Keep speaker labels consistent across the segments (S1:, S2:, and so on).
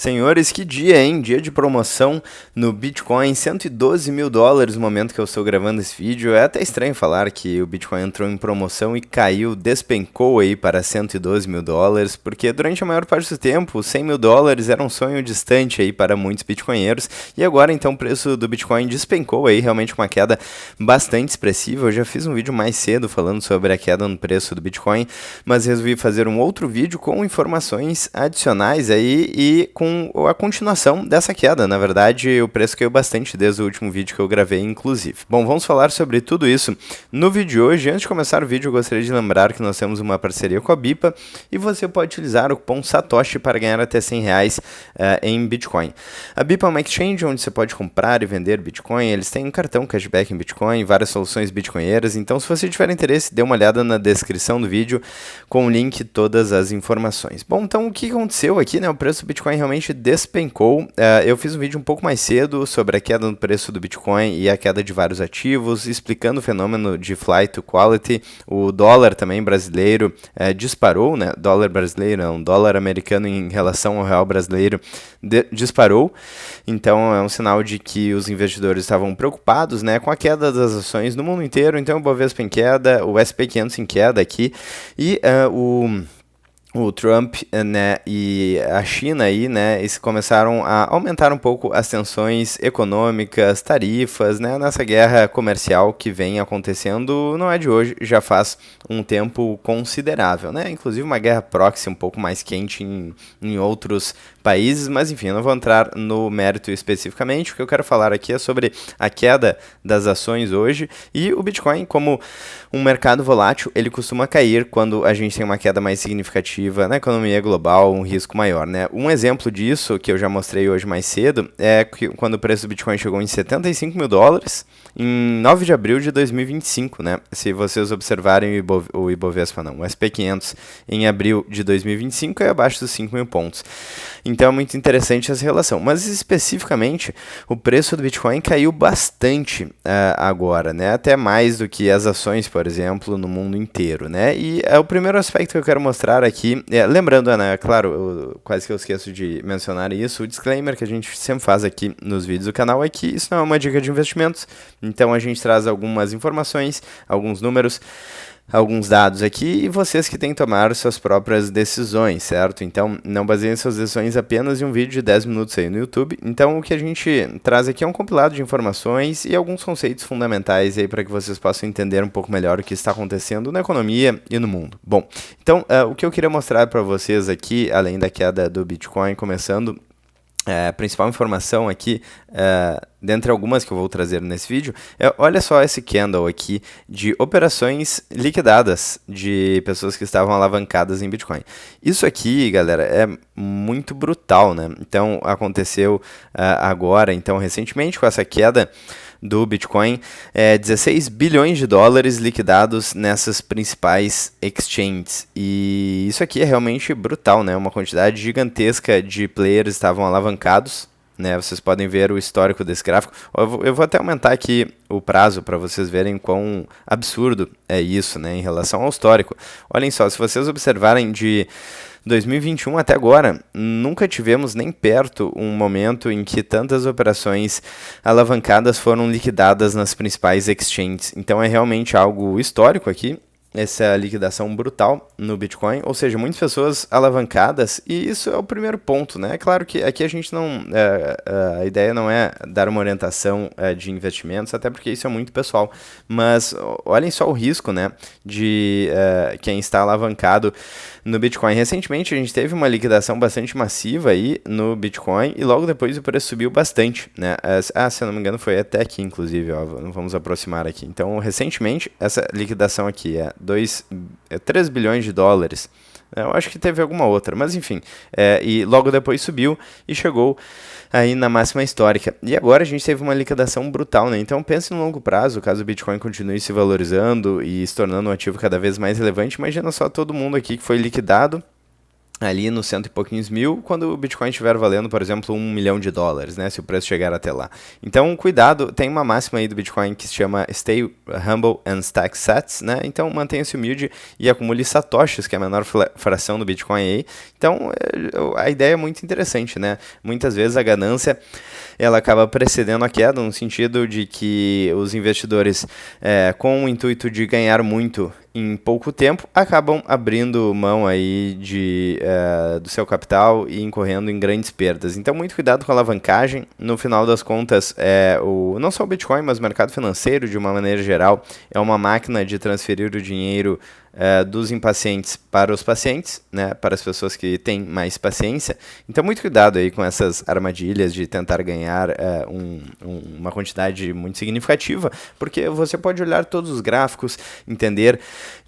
S1: Senhores, que dia, hein? Dia de promoção no Bitcoin, $112 mil no momento que eu estou gravando esse vídeo. É até estranho falar que o Bitcoin entrou em promoção e caiu, despencou aí para $112 mil, porque durante a maior parte do tempo, $100 mil era um sonho distante aí para muitos bitcoinheiros. E agora, então, o preço do Bitcoin despencou aí, realmente com uma queda bastante expressiva. Eu já fiz um vídeo mais cedo falando sobre a queda no preço do Bitcoin, mas resolvi fazer um outro vídeo com informações adicionais aí e com a continuação dessa queda. Na verdade, o preço caiu bastante desde o último vídeo que eu gravei, inclusive. Bom, vamos falar sobre tudo isso no vídeo de hoje. Antes de começar o vídeo, eu gostaria de lembrar que nós temos uma parceria com a BIPA e você pode utilizar o cupom SATOSHI para ganhar até R$100 em Bitcoin. A BIPA é uma exchange onde você pode comprar e vender Bitcoin. Eles têm um cartão cashback em Bitcoin, várias soluções bitcoinheiras. Então, se você tiver interesse, dê uma olhada na descrição do vídeo com o link e todas as informações. Bom, então o que aconteceu aqui, né? O preço do Bitcoin realmente despencou. Eu fiz um vídeo um pouco mais cedo sobre a queda no preço do Bitcoin e a queda de vários ativos, explicando o fenômeno de flight to quality. O dólar também brasileiro disparou, né? Dólar brasileiro, não, dólar americano em relação ao real brasileiro disparou. Então é um sinal de que os investidores estavam preocupados, né, com a queda das ações no mundo inteiro. Então o Bovespa em queda, o SP500 em queda aqui e o Trump, né, e a China aí, né, eles começaram a aumentar um pouco as tensões econômicas, tarifas, né, nessa guerra comercial que vem acontecendo, não é de hoje, já faz um tempo considerável, né, inclusive uma guerra proxy um pouco mais quente em outros países, mas enfim, eu não vou entrar no mérito especificamente. O que eu quero falar aqui é sobre a queda das ações hoje e o Bitcoin, como um mercado volátil, ele costuma cair quando a gente tem uma queda mais significativa na economia global, um risco maior, né? Um exemplo disso, que eu já mostrei hoje mais cedo, é que quando o preço do Bitcoin chegou em $75 mil, em 9 de abril de 2025, né? Se vocês observarem o Ibovespa, não, o SP500 em abril de 2025 é abaixo dos 5 mil pontos. Então é muito interessante essa relação. Mas especificamente, o preço do Bitcoin caiu bastante agora, né? Até mais do que as ações, por exemplo, no mundo inteiro, né? E o primeiro aspecto que eu quero mostrar aqui, lembrando, né, claro, quase que eu esqueço de mencionar isso, o disclaimer que a gente sempre faz aqui nos vídeos do canal é que isso não é uma dica de investimentos, então a gente traz algumas informações, alguns números, alguns dados aqui e vocês que têm que tomar suas próprias decisões, certo? Então, não baseiem suas decisões apenas em um vídeo de 10 minutos aí no YouTube. Então, o que a gente traz aqui é um compilado de informações e alguns conceitos fundamentais aí para que vocês possam entender um pouco melhor o que está acontecendo na economia e no mundo. Bom, então, o que eu queria mostrar para vocês aqui, além da queda do Bitcoin, começando, a principal informação aqui, dentre algumas que eu vou trazer nesse vídeo, olha só esse candle aqui de operações liquidadas de pessoas que estavam alavancadas em Bitcoin. Isso aqui, galera, é muito brutal, né? Então, aconteceu agora, então, recentemente, com essa queda do Bitcoin, $16 bilhões liquidados nessas principais exchanges. E isso aqui é realmente brutal, né? Uma quantidade gigantesca de players estavam alavancados, né? Vocês podem ver o histórico desse gráfico. Eu vou até aumentar aqui o prazo para vocês verem quão absurdo é isso, né, em relação ao histórico. Olhem só, se vocês observarem de 2021 até agora, nunca tivemos nem perto um momento em que tantas operações alavancadas foram liquidadas nas principais exchanges. Então é realmente algo histórico aqui, essa liquidação brutal no Bitcoin, ou seja, muitas pessoas alavancadas, e isso é o primeiro ponto, né? É claro que aqui a gente não, a ideia não é dar uma orientação de investimentos, até porque isso é muito pessoal, mas olhem só o risco, né, de quem está alavancado no Bitcoin. Recentemente a gente teve uma liquidação bastante massiva aí no Bitcoin e logo depois o preço subiu bastante, né? Se eu não me engano foi até aqui, inclusive, ó, vamos aproximar aqui. Então, recentemente, essa liquidação aqui é 3 bilhões de dólares. Eu acho que teve alguma outra, mas enfim. E logo depois subiu e chegou aí na máxima histórica. E agora a gente teve uma liquidação brutal, né? Então pense no longo prazo, caso o Bitcoin continue se valorizando e se tornando um ativo cada vez mais relevante. Imagina só todo mundo aqui que foi liquidado ali nos cento e pouquinhos mil, quando o Bitcoin estiver valendo, por exemplo, $1 milhão, né, se o preço chegar até lá. Então, cuidado, tem uma máxima aí do Bitcoin que se chama Stay Humble and Stack Sats, né, então mantenha-se humilde e acumule satoshis, que é a menor fração do Bitcoin aí. Então, a ideia é muito interessante, né, muitas vezes a ganância, ela acaba precedendo a queda, no sentido de que os investidores, com o intuito de ganhar muito em pouco tempo, acabam abrindo mão aí do seu capital e incorrendo em grandes perdas. Então, muito cuidado com a alavancagem. No final das contas, não só o Bitcoin, mas o mercado financeiro, de uma maneira geral, é uma máquina de transferir o dinheiro dos impacientes para os pacientes, né, para as pessoas que têm mais paciência. Então, muito cuidado aí com essas armadilhas de tentar ganhar uma quantidade muito significativa, porque você pode olhar todos os gráficos, entender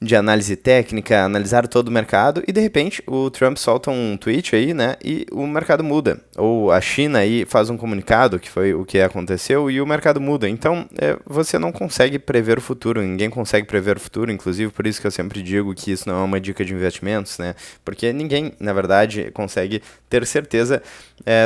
S1: de análise técnica, analisar todo o mercado e, de repente, o Trump solta um tweet aí, né, e o mercado muda. Ou a China aí faz um comunicado, que foi o que aconteceu, e o mercado muda. Então, você não consegue prever o futuro, ninguém consegue prever o futuro, inclusive por isso que eu sempre digo que isso não é uma dica de investimentos, né? Porque ninguém, na verdade, consegue ter certeza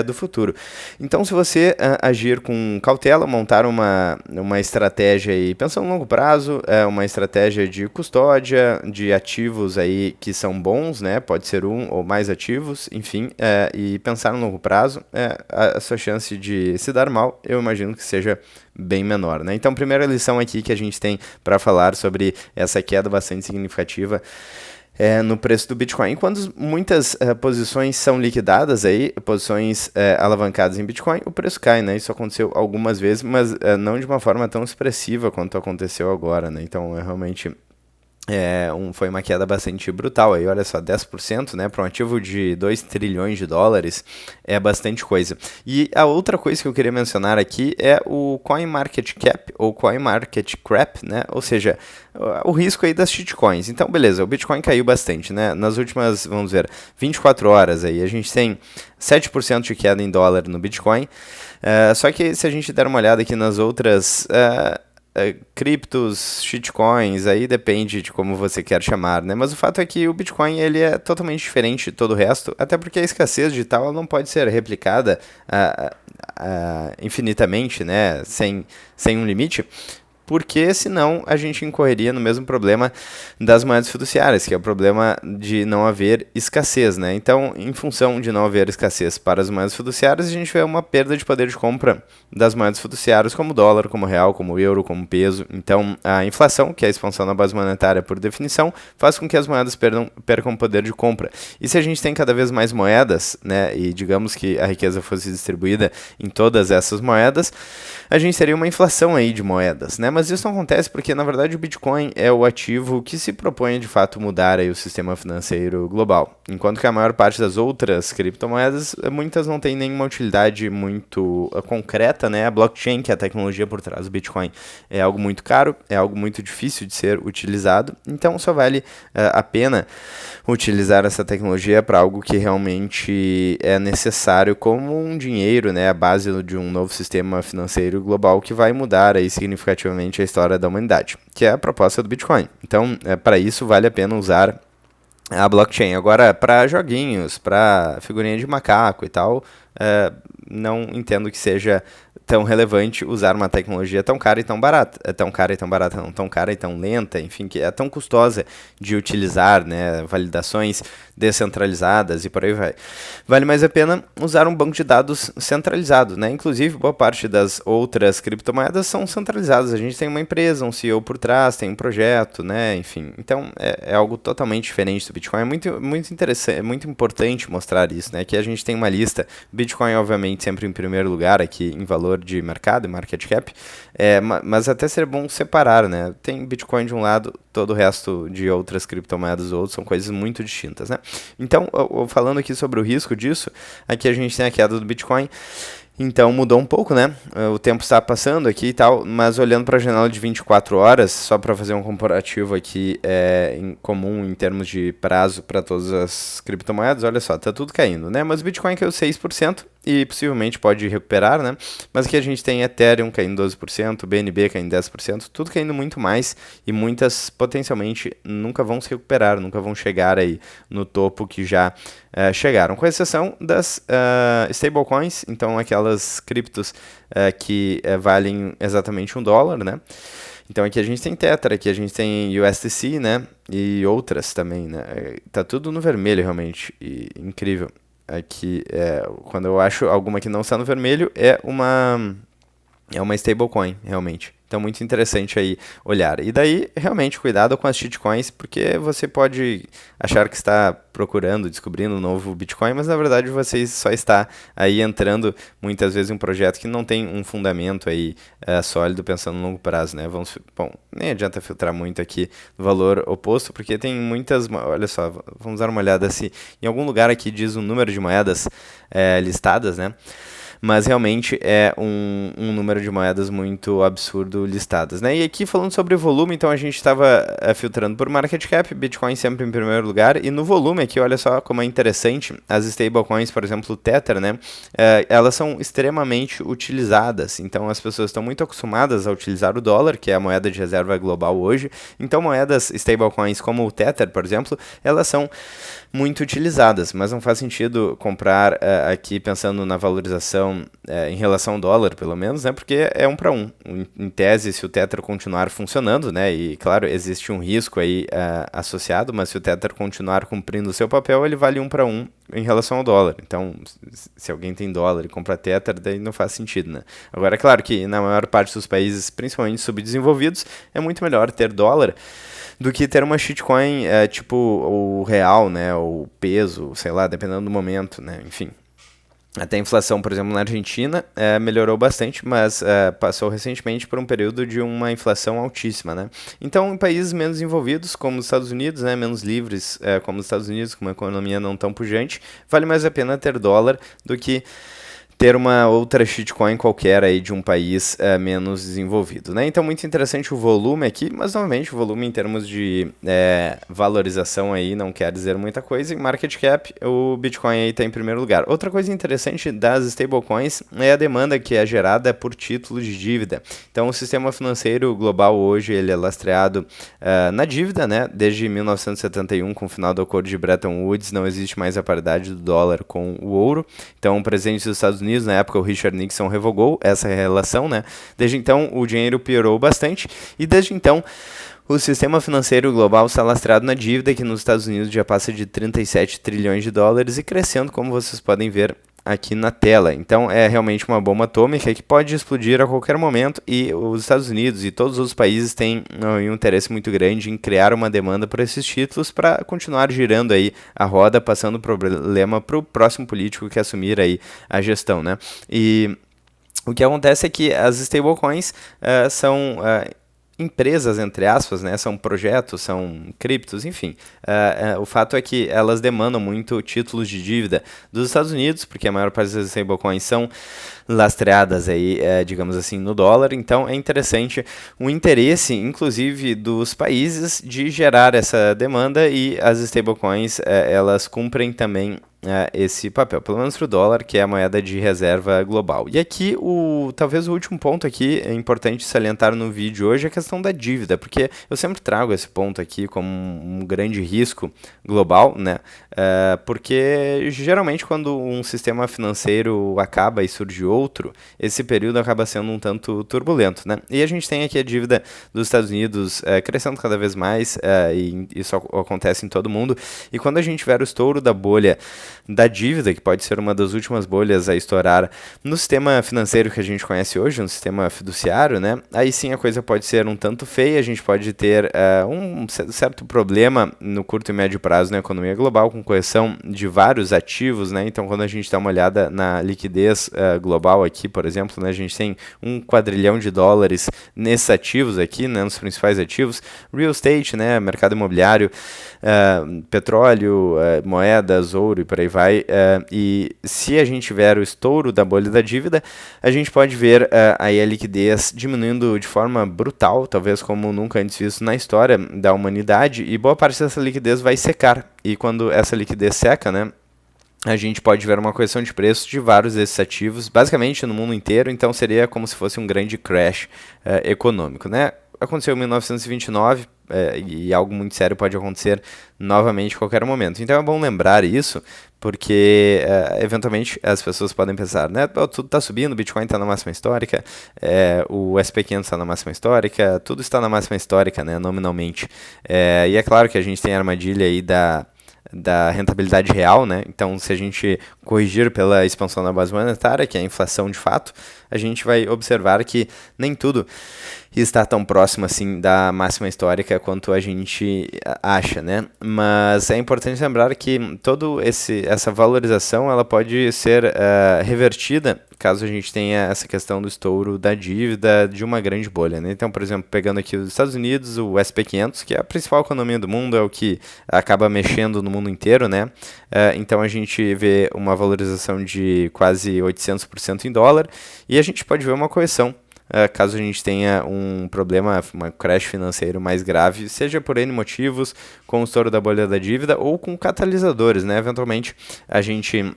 S1: do futuro. Então, se você agir com cautela, montar uma estratégia aí, pensando no longo prazo, uma estratégia de custódia, de ativos aí que são bons, né? Pode ser um ou mais ativos, enfim, e pensar no longo prazo, a sua chance de se dar mal, eu imagino que seja bem menor, né? Então, primeira lição aqui que a gente tem para falar sobre essa queda bastante significativa no preço do Bitcoin. Quando muitas posições são liquidadas aí, posições alavancadas em Bitcoin, o preço cai, né? Isso aconteceu algumas vezes, mas não de uma forma tão expressiva quanto aconteceu agora, né? Então, realmente foi uma queda bastante brutal aí, olha só, 10%, né, para um ativo de 2 trilhões de dólares é bastante coisa. E a outra coisa que eu queria mencionar aqui é o CoinMarketCap, ou CoinMarketCrap, né, ou seja, o risco aí das shitcoins. Então, beleza, o Bitcoin caiu bastante, né, nas últimas, vamos ver, 24 horas aí, a gente tem 7% de queda em dólar no Bitcoin, só que se a gente der uma olhada aqui nas outras criptos, shitcoins, aí depende de como você quer chamar, né? Mas o fato é que o Bitcoin ele é totalmente diferente de todo o resto, até porque a escassez digital ela não pode ser replicada infinitamente, né? Sem um limite. Porque senão a gente incorreria no mesmo problema das moedas fiduciárias, que é o problema de não haver escassez, né? Então, em função de não haver escassez para as moedas fiduciárias, a gente vê uma perda de poder de compra das moedas fiduciárias, como dólar, como real, como euro, como peso. Então, a inflação, que é a expansão da base monetária por definição, faz com que as moedas percam poder de compra. E se a gente tem cada vez mais moedas, né, e digamos que a riqueza fosse distribuída em todas essas moedas, a gente teria uma inflação aí de moedas, né? Mas isso não acontece porque, na verdade, o Bitcoin é o ativo que se propõe, de fato, mudar aí o sistema financeiro global. Enquanto que a maior parte das outras criptomoedas, muitas não têm nenhuma utilidade muito concreta, né? A blockchain, que é a tecnologia por trás do Bitcoin, é algo muito caro, é algo muito difícil de ser utilizado. Então, só vale a pena utilizar essa tecnologia para algo que realmente é necessário, como um dinheiro, né? A base de um novo sistema financeiro global que vai mudar aí significativamente a história da humanidade, que é a proposta do Bitcoin. Então, para isso, vale a pena usar a blockchain. Agora, para joguinhos, para figurinha de macaco e tal, não entendo que seja tão relevante usar uma tecnologia tão cara e tão barata. É tão cara e tão barata, não tão cara e tão lenta, enfim, que é tão custosa de utilizar, né, validações descentralizadas e por aí vai. Vale mais a pena usar um banco de dados centralizado, né? Inclusive, boa parte das outras criptomoedas são centralizadas. A gente tem uma empresa, um CEO por trás, tem um projeto, né? Enfim, então é algo totalmente diferente do Bitcoin. É muito interessante, é muito importante mostrar isso, né? Que a gente tem uma lista. Bitcoin, obviamente, sempre em primeiro lugar aqui em valor de mercado, market cap, mas até seria bom separar, né? Tem Bitcoin de um lado, todo o resto de outras criptomoedas ou outros são coisas muito distintas, né? Então, falando aqui sobre o risco disso, aqui a gente tem a queda do Bitcoin. Então mudou um pouco, né? O tempo está passando aqui e tal, mas olhando para a janela de 24 horas, só para fazer um comparativo aqui em comum em termos de prazo para todas as criptomoedas, olha só, tá tudo caindo, né? Mas o Bitcoin caiu 6%, e possivelmente pode recuperar, né? Mas aqui a gente tem Ethereum caindo 12%, BNB caindo 10%, tudo caindo muito mais e muitas potencialmente nunca vão se recuperar, nunca vão chegar aí no topo que já chegaram, com exceção das stablecoins, então aquelas criptos que valem exatamente $1, né? Então aqui a gente tem Tether, aqui a gente tem USDC, né? E outras também, né? Tá tudo no vermelho realmente, e incrível. Aqui, quando eu acho alguma que não está no vermelho, é uma stablecoin, realmente. Então, muito interessante aí olhar. E daí, realmente, cuidado com as shitcoins, porque você pode achar que está procurando, descobrindo um novo Bitcoin, mas na verdade você só está aí entrando muitas vezes em um projeto que não tem um fundamento aí sólido pensando no longo prazo, né? Bom, nem adianta filtrar muito aqui no valor oposto, porque tem muitas, olha só, vamos dar uma olhada se em algum lugar aqui diz o número de moedas listadas, né? Mas realmente é um número de moedas muito absurdo listadas, né? E aqui falando sobre volume, então a gente estava filtrando por market cap, Bitcoin sempre em primeiro lugar, e no volume aqui, olha só como é interessante, as stablecoins, por exemplo, o Tether, né? Elas são extremamente utilizadas, então as pessoas estão muito acostumadas a utilizar o dólar, que é a moeda de reserva global hoje, então moedas stablecoins como o Tether, por exemplo, elas são muito utilizadas, mas não faz sentido comprar aqui pensando na valorização em relação ao dólar, pelo menos, né? Porque é 1 para 1. Em tese, se o Tether continuar funcionando, né? E claro, existe um risco aí associado, mas se o Tether continuar cumprindo o seu papel, ele vale 1 para 1 em relação ao dólar. Então, se alguém tem dólar e compra Tether, daí não faz sentido, né? Agora, é claro que na maior parte dos países, principalmente subdesenvolvidos, é muito melhor ter dólar do que ter uma shitcoin tipo o real, né? Ou peso, sei lá, dependendo do momento, né? Enfim. Até a inflação, por exemplo, na Argentina melhorou bastante, mas passou recentemente por um período de uma inflação altíssima, né? Então, em países menos desenvolvidos, como os Estados Unidos, né, menos livres, como os Estados Unidos, com uma economia não tão pujante, vale mais a pena ter dólar do que ter uma outra shitcoin qualquer aí de um país menos desenvolvido, né? Então, muito interessante o volume aqui, mas, novamente, o volume em termos de valorização aí não quer dizer muita coisa. Em market cap, o Bitcoin aí está em primeiro lugar. Outra coisa interessante das stablecoins é a demanda que é gerada por títulos de dívida. Então, o sistema financeiro global hoje, ele é lastreado na dívida, né? Desde 1971, com o final do acordo de Bretton Woods, não existe mais a paridade do dólar com o ouro. Então, o presidente dos Estados Unidos, na época, o Richard Nixon revogou essa relação, né? Desde então, o dinheiro piorou bastante e desde então o sistema financeiro global está lastreado na dívida, que nos Estados Unidos já passa de 37 trilhões de dólares e crescendo, como vocês podem ver aqui na tela. Então é realmente uma bomba atômica que pode explodir a qualquer momento e os Estados Unidos e todos os países têm um interesse muito grande em criar uma demanda por esses títulos para continuar girando aí a roda, passando o problema para o próximo político que assumir aí a gestão, né? E o que acontece é que as stablecoins são empresas, entre aspas, né, são projetos, são criptos, enfim. O fato é que elas demandam muito títulos de dívida dos Estados Unidos, porque a maior parte das stablecoins são lastreadas aí, digamos assim, no dólar. Então é interessante o interesse, inclusive, dos países de gerar essa demanda e as stablecoins, elas cumprem também esse papel, pelo menos para o dólar, que é a moeda de reserva global. E aqui, talvez o último ponto aqui, é importante salientar no vídeo hoje, é a questão da dívida, porque eu sempre trago esse ponto aqui como um grande risco global, né? Porque geralmente quando um sistema financeiro acaba e surge outro, esse período acaba sendo um tanto turbulento, né? E a gente tem aqui a dívida dos Estados Unidos crescendo cada vez mais, e isso acontece em todo mundo, e quando a gente tiver o estouro da bolha da dívida, que pode ser uma das últimas bolhas a estourar no sistema financeiro que a gente conhece hoje, no sistema fiduciário, né? Aí sim a coisa pode ser um tanto feia, a gente pode ter um certo problema no curto e médio prazo na economia global, com correção de vários ativos, né? Então, quando a gente dá uma olhada na liquidez global aqui, por exemplo, né? A gente tem $1 quadrilhão nesses ativos aqui, né? Nos principais ativos, real estate, né? Mercado imobiliário, petróleo, moedas, ouro e por aí vai, e se a gente tiver o estouro da bolha da dívida, a gente pode ver aí a liquidez diminuindo de forma brutal, talvez como nunca antes visto na história da humanidade, e boa parte dessa liquidez vai secar, e quando essa liquidez seca, né, a gente pode ver uma correção de preços de vários desses ativos, basicamente no mundo inteiro, então seria como se fosse um grande crash econômico, né? Aconteceu em 1929 e algo muito sério pode acontecer novamente a qualquer momento. Então é bom lembrar isso, porque eventualmente as pessoas podem pensar, né? Tudo está subindo, o Bitcoin está na máxima histórica, o SP500 está na máxima histórica, tudo está na máxima histórica, né? Nominalmente. E é claro que a gente tem a armadilha aí da rentabilidade real, né? Então, se a gente corrigir pela expansão da base monetária, que é a inflação de fato, a gente vai observar que nem tudo está tão próximo assim da máxima histórica quanto a gente acha, né? Mas é importante lembrar que toda essa valorização ela pode ser revertida caso a gente tenha essa questão do estouro da dívida de uma grande bolha, né? Então, por exemplo, pegando aqui os Estados Unidos, o SP500, que é a principal economia do mundo, é o que acaba mexendo no mundo inteiro, né? Então a gente vê uma valorização de quase 800% em dólar e a gente pode ver uma correção caso a gente tenha um problema, um crash financeiro mais grave, seja por N motivos, com o estouro da bolha da dívida ou com catalisadores, né? Eventualmente a gente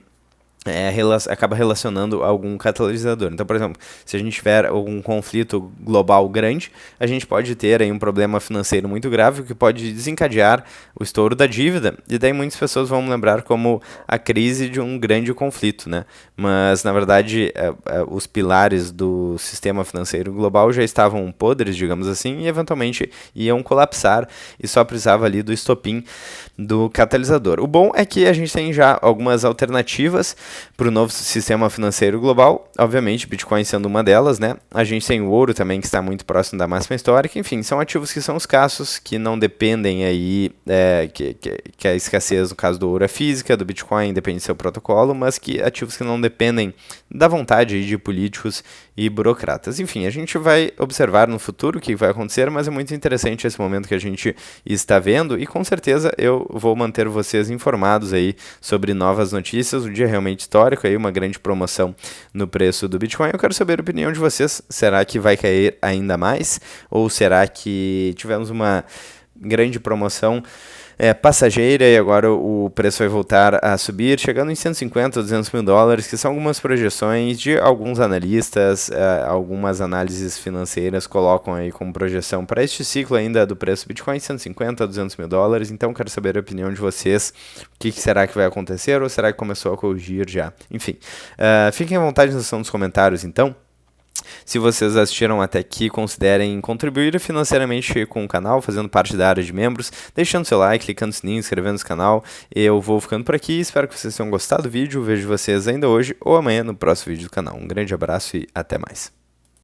S1: acaba relacionando algum catalisador. Então, por exemplo, se a gente tiver algum conflito global grande, a gente pode ter aí um problema financeiro muito grave que pode desencadear o estouro da dívida, e daí muitas pessoas vão lembrar como a crise de um grande conflito, né? Mas, na verdade, os pilares do sistema financeiro global já estavam podres, digamos assim, e eventualmente iam colapsar e só precisava ali do estopim do catalisador. O bom é que a gente tem já algumas alternativas para o novo sistema financeiro global, obviamente Bitcoin sendo uma delas, né? A gente tem o ouro também, que está muito próximo da máxima histórica. Enfim, são ativos que são escassos, que não dependem aí, que a escassez no caso do ouro é física, do Bitcoin depende do seu protocolo, mas que ativos que não dependem da vontade aí de políticos e burocratas. Enfim, a gente vai observar no futuro o que vai acontecer, mas é muito interessante esse momento que a gente está vendo, e com certeza eu vou manter vocês informados aí sobre novas notícias. Um dia realmente histórico, aí uma grande promoção no preço do Bitcoin. Eu quero saber a opinião de vocês. Será que vai cair ainda mais? Ou será que tivemos uma grande promoção passageira e agora o preço vai voltar a subir, chegando em 150 ou 200 mil dólares, que são algumas projeções de alguns analistas, algumas análises financeiras colocam aí como projeção para este ciclo ainda do preço do Bitcoin, 150 a 200 mil dólares. Então quero saber a opinião de vocês, o que será que vai acontecer, ou será que começou a corrigir já? Enfim, fiquem à vontade na seção dos comentários então. Se vocês assistiram até aqui, considerem contribuir financeiramente com o canal, fazendo parte da área de membros, deixando seu like, clicando no sininho, inscrevendo no canal. Eu vou ficando por aqui, espero que vocês tenham gostado do vídeo, vejo vocês ainda hoje ou amanhã no próximo vídeo do canal. Um grande abraço e até mais.